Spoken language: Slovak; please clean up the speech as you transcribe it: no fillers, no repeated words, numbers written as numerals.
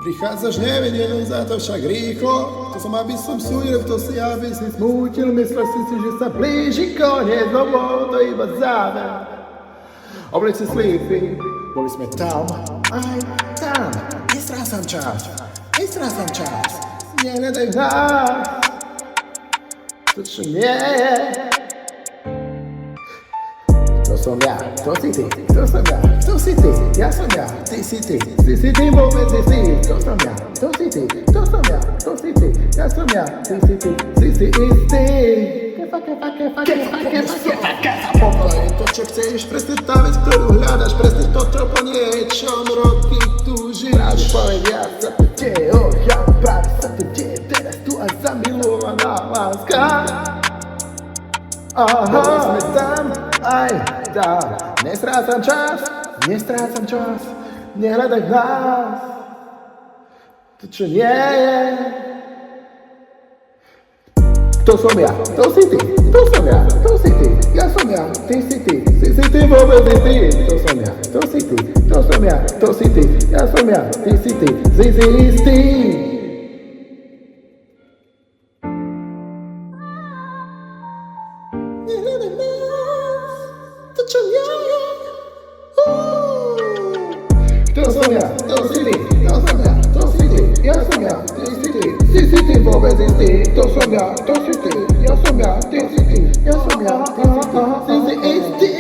Prichádzaš nevedel, za to však rýchlo. To som, aby som súdil, to si, aby si smútil. Myslel si, že sa blíži koniec, no bol to iba záver. Oblici slípy, boli sme tam, aj tam. Nestrácam čas, nehľadaj nás. To, čo nie je. To som ja, to si ty, to som ja, to si ty, ja som ja, ty si ty, vôbec si ty, to som ja, to si ty, to som ja, to si ty, ja som ja, ty si istý. Pokola je to, čo chceš, presne tá vec, ktorú hľadaš, presne to, čo po niečom roky túžiš. Práve povedia sa to deje, práve sa to deje, teraz tu a zamilovaná láska. Boli sme tam, aj tam, nestrácam čas, nehľadaj nás, to čo nie je. To som ja, to si ty, to som ja, to si ty, ja som ja, ty si ty, vôbec si ty, to som ja, to si ty, to som ja, to si ty, ja som ja, ty si istý. Nehľadaj nás, to čo nie je. To som ja, to si ty, to som ja, to si ty, ja som ja, ty si ty, vôbec istý. To som ja, to si ty, ja som ja, ty si ty, ja som ja, ty si istý.